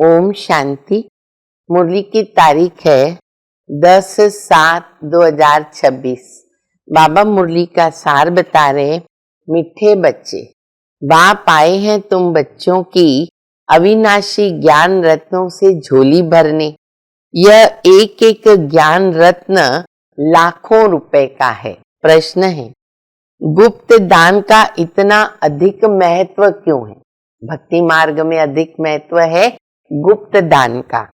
ओम शांति। मुरली की तारीख है 10/7/2026। बाबा मुरली का सार बता रहे। मीठे बच्चे, बाप आए हैं तुम बच्चों की अविनाशी ज्ञान रत्नों से झोली भरने। यह एक एक ज्ञान रत्न लाखों रुपए का है। प्रश्न है, गुप्त दान का इतना अधिक महत्व क्यों है? भक्ति मार्ग में अधिक महत्व है गुप्त दान का।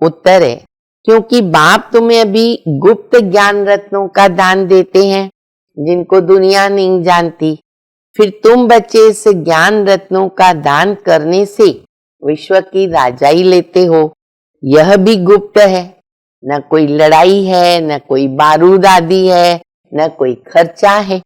उत्तर है, क्योंकि बाप तुम्हें अभी गुप्त ज्ञान रत्नों का दान देते हैं जिनको दुनिया नहीं जानती। फिर तुम बच्चे इस ज्ञान रत्नों का दान करने से विश्व की राजाई लेते हो। यह भी गुप्त है, न कोई लड़ाई है, न कोई बारूद आदि है, न कोई खर्चा है।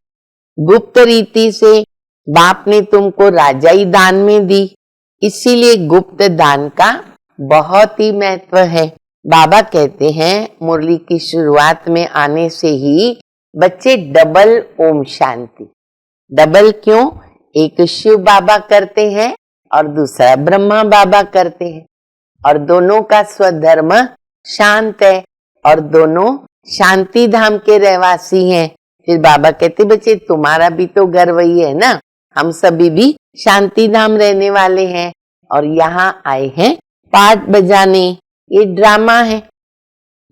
गुप्त रीति से बाप ने तुमको राजाई दान में दी, इसीलिए गुप्त दान का बहुत ही महत्व है। बाबा कहते हैं मुरली की शुरुआत में आने से ही बच्चे डबल ओम शांति। डबल क्यों? एक शिव बाबा करते हैं और दूसरा ब्रह्मा बाबा करते हैं, और दोनों का स्वधर्म शांत है और दोनों शांति धाम के रहवासी हैं। फिर बाबा कहते बच्चे तुम्हारा भी तो घर वही है ना, हम सभी भी शांति धाम रहने वाले हैं और यहाँ आए हैं पाठ बजाने। ये ड्रामा है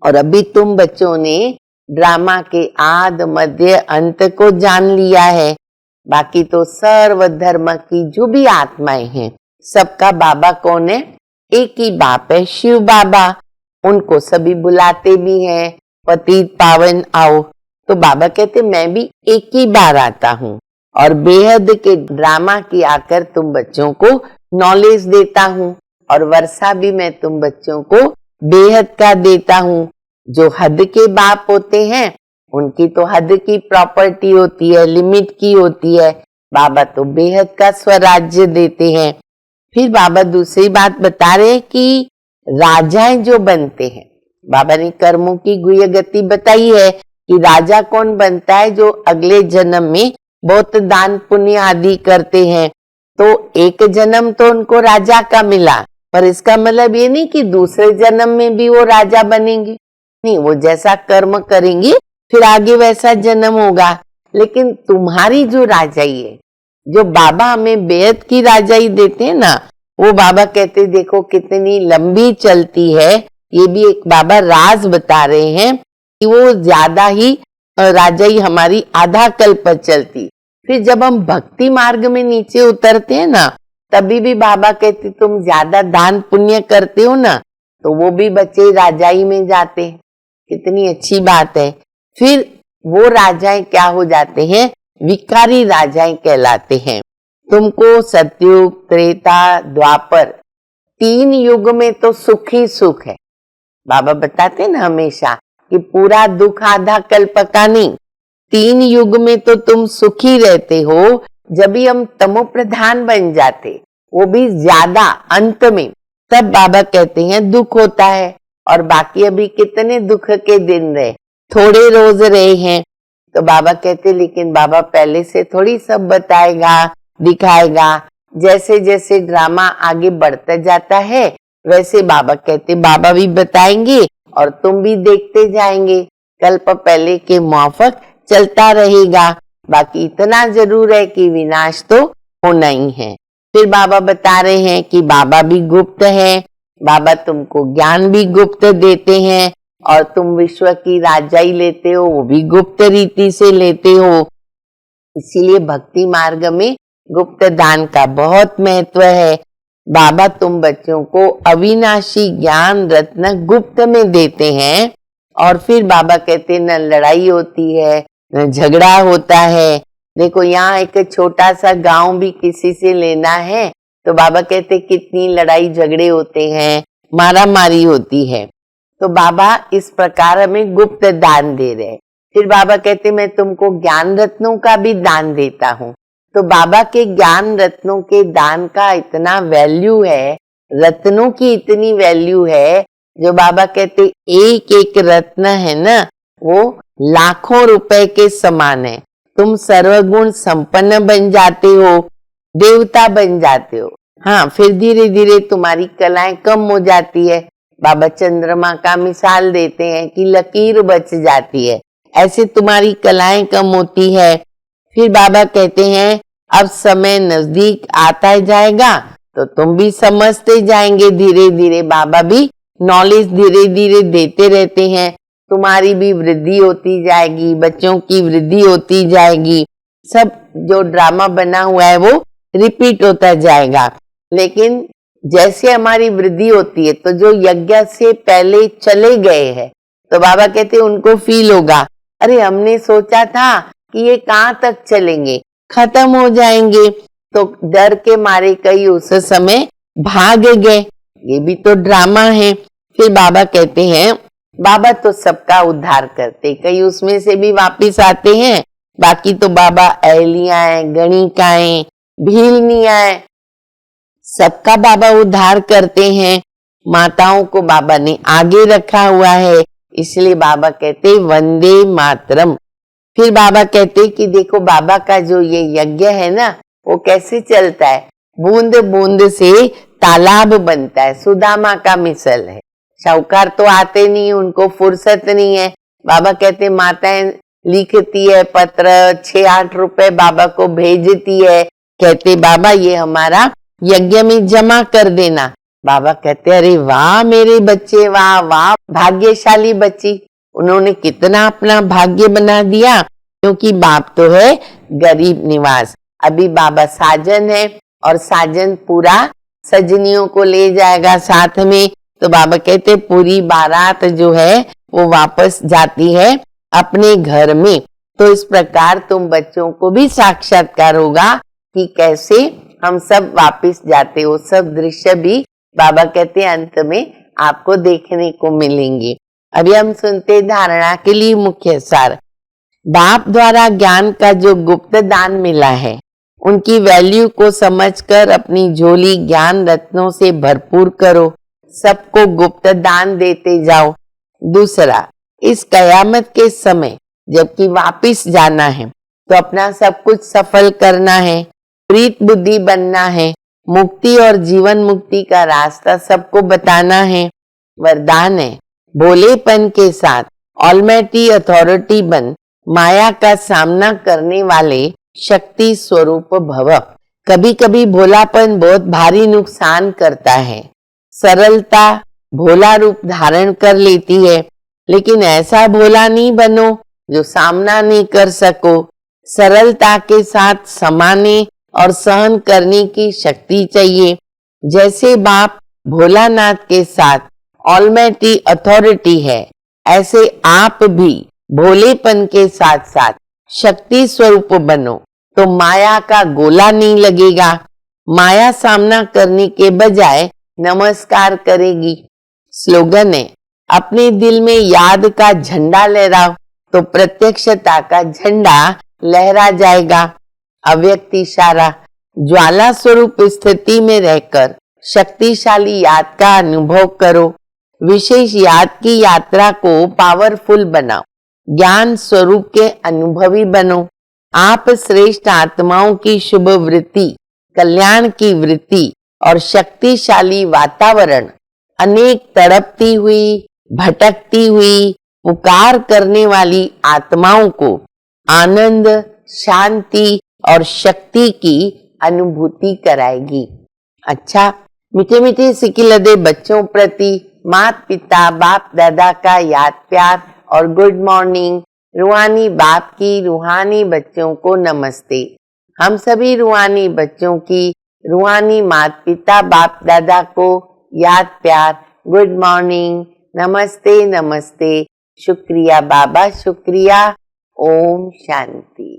और अभी तुम बच्चों ने ड्रामा के आद मध्य अंत को जान लिया है। बाकी तो सर्व धर्म की जो भी आत्माएं हैं सबका बाबा कौन है? एक ही बाप है, शिव बाबा। उनको सभी बुलाते भी हैं, पतित पावन आओ। तो बाबा कहते मैं भी एक ही बार आता हूँ और बेहद के ड्रामा की आकर तुम बच्चों को नॉलेज देता हूँ, और वर्षा भी मैं तुम बच्चों को बेहद का देता हूँ। जो हद के बाप होते हैं उनकी तो हद की प्रॉपर्टी होती है, लिमिट की होती है। बाबा तो बेहद का स्वराज्य देते हैं। फिर बाबा दूसरी बात बता रहे कि राजाएं जो बनते हैं, बाबा ने कर्मों की गुह्य गति बताई है कि राजा कौन बनता है? जो अगले जन्म में बहुत दान पुण्य आदि करते हैं। तो एक जन्म तो उनको राजा का मिला, पर इसका मतलब ये नहीं कि दूसरे जन्म में भी वो राजा बनेंगे। नहीं, वो जैसा कर्म करेंगे फिर आगे वैसा जन्म होगा। लेकिन तुम्हारी जो राजाई है, जो बाबा हमें बेहद की राजाई देते हैं ना, वो बाबा कहते देखो कितनी लंबी चलती है। ये भी एक बाबा राज बता रहे हैं कि वो ज्यादा ही राजाई हमारी आधा कल्प चलती। फिर जब हम भक्ति मार्ग में नीचे उतरते हैं ना, तभी भी बाबा कहते तुम ज्यादा दान पुण्य करते हो ना, तो वो भी बच्चे राजाई में जाते हैं। कितनी अच्छी बात है। फिर वो राजाएं क्या हो जाते हैं? विकारी राजाएं कहलाते हैं। तुमको सतयुग, त्रेता, द्वापर, 3 युग में तो सुख ही सुख है। बाबा बताते हैं ना हमेशा कि पूरा दुख आधा कल्प का नहीं, 3 युग में तो तुम सुखी रहते हो। जब भी हम तमो प्रधान बन जाते, वो भी ज्यादा अंत में, तब बाबा कहते हैं दुख होता है। और बाकी अभी कितने दुख के दिन रहे, थोड़े रोज रहे हैं। तो बाबा कहते लेकिन बाबा पहले से थोड़ी सब बताएगा, दिखाएगा। जैसे जैसे ड्रामा आगे बढ़ता जाता है वैसे बाबा कहते बाबा भी बताएंगे और तुम भी देखते जाएंगे। कल्प पहले के माफक चलता रहेगा। बाकी इतना जरूर है कि विनाश तो होना ही है। फिर बाबा बता रहे हैं कि बाबा भी गुप्त है। बाबा तुमको ज्ञान भी गुप्त देते हैं और तुम विश्व की राजाई लेते हो, वो भी गुप्त रीति से लेते हो। इसीलिए भक्ति मार्ग में गुप्त दान का बहुत महत्व है। बाबा तुम बच्चों को अविनाशी ज्ञान रत्न गुप्त में देते हैं। और फिर बाबा कहते न लड़ाई होती है, न झगड़ा होता है। देखो यहाँ एक छोटा सा गांव भी किसी से लेना है तो बाबा कहते कितनी लड़ाई झगड़े होते हैं, मारा मारी होती है। तो बाबा इस प्रकार हमें गुप्त दान दे रहे हैं। फिर बाबा कहते मैं तुमको ज्ञान रत्नों का भी दान देता हूँ। तो बाबा के ज्ञान रत्नों के दान का इतना वैल्यू है, रत्नों की इतनी वैल्यू है, जो बाबा कहते एक एक रत्न है ना, वो लाखों रुपए के समान है। तुम सर्वगुण संपन्न बन जाते हो, देवता बन जाते हो। हाँ, फिर धीरे धीरे तुम्हारी कलाएं कम हो जाती है। बाबा चंद्रमा का मिसाल देते हैं कि लकीर बच जाती है, ऐसे तुम्हारी कलाएं कम होती है। फिर बाबा कहते हैं अब समय नजदीक आता जाएगा तो तुम भी समझते जाएंगे धीरे धीरे। बाबा भी नॉलेज धीरे धीरे देते रहते हैं, तुम्हारी भी वृद्धि होती जाएगी, बच्चों की वृद्धि होती जाएगी, सब जो ड्रामा बना हुआ है वो रिपीट होता जाएगा। लेकिन जैसे हमारी वृद्धि होती है तो जो यज्ञ से पहले चले गए हैं तो बाबा कहते हैं उनको फील होगा, अरे हमने सोचा था कि ये कहाँ तक चलेंगे, खत्म हो जाएंगे, तो डर के मारे कई उस समय भाग गए। ये भी तो ड्रामा है। फिर बाबा कहते हैं बाबा तो सबका उद्धार करते, कई उसमें से भी वापिस आते हैं, बाकी तो बाबा अहलियाएं, गणिकाएं, भीलनियाएं, सबका बाबा उद्धार करते हैं। माताओं को बाबा ने आगे रखा हुआ है, इसलिए बाबा कहते वंदे मातरम। फिर बाबा कहते कि देखो बाबा का जो ये यज्ञ है ना वो कैसे चलता है, बूंद बूंद से तालाब बनता है। सुदामा का मिसल है, शाहूकार तो आते नहीं, उनको फुर्सत नहीं है। बाबा कहते माताएं लिखती है पत्र, 6-8 रुपए बाबा को भेजती है, कहते बाबा ये हमारा यज्ञ में जमा कर देना। बाबा कहते अरे वाह मेरे बच्चे, वाह वाह भाग्यशाली बच्ची, उन्होंने कितना अपना भाग्य बना दिया, क्योंकि बाप तो है गरीब निवास। अभी बाबा साजन है और साजन पूरा सजनियों को ले जाएगा साथ में, तो बाबा कहते पूरी बारात जो है वो वापस जाती है अपने घर में। तो इस प्रकार तुम बच्चों को भी साक्षात्कार होगा कि कैसे हम सब वापस जाते हो। सब दृश्य भी बाबा कहते अंत में आपको देखने को मिलेंगे। अभी हम सुनते धारणा के लिए मुख्य सार। बाप द्वारा ज्ञान का जो गुप्त दान मिला है उनकी वैल्यू को समझकर अपनी झोली ज्ञान रत्नों से भरपूर करो, सबको गुप्त दान देते जाओ। दूसरा, इस कयामत के समय जबकि वापिस जाना है तो अपना सब कुछ सफल करना है, प्रीत बुद्धि बनना है, मुक्ति और जीवन मुक्ति का रास्ता सबको बताना है। वरदान है भोलेपन के साथ ऑलमाइटी अथॉरिटी बन माया का सामना करने वाले शक्ति स्वरूप भव। कभी कभी भोलापन बहुत भारी नुकसान करता है, सरलता भोला रूप धारण कर लेती है, लेकिन ऐसा भोला नहीं बनो जो सामना नहीं कर सको। सरलता के साथ समाने और सहन करने की शक्ति चाहिए। जैसे बाप भोलानाथ के साथ ऑलमाइटी अथॉरिटी है, ऐसे आप भी भोलेपन के साथ साथ शक्ति स्वरूप बनो तो माया का गोला नहीं लगेगा। माया सामना करने के बजाय नमस्कार करेगी। स्लोगन है अपने दिल में याद का झंडा लहराओ तो प्रत्यक्षता का झंडा लहरा जाएगा। अव्यक्त इशारा, ज्वाला स्वरूप स्थिति में रहकर शक्तिशाली याद का अनुभव करो। विशेष याद की यात्रा को पावरफुल बनाओ, ज्ञान स्वरूप के अनुभवी बनो। आप श्रेष्ठ आत्माओं की शुभ वृत्ति, कल्याण की वृत्ति और शक्तिशाली वातावरण अनेक तड़पती हुई, भटकती हुई, पुकार करने वाली आत्माओं को आनंद, शांति और शक्ति की अनुभूति कराएगी। अच्छा, मीठे मीठे सिकिलदे बच्चों प्रति माता पिता बाप दादा का याद प्यार और गुड मॉर्निंग। रूहानी बाप की रूहानी बच्चों को नमस्ते। हम सभी रूहानी बच्चों की रूहानी माता पिता बाप दादा को याद प्यार, गुड मॉर्निंग, नमस्ते नमस्ते, शुक्रिया बाबा शुक्रिया। ओम शांति।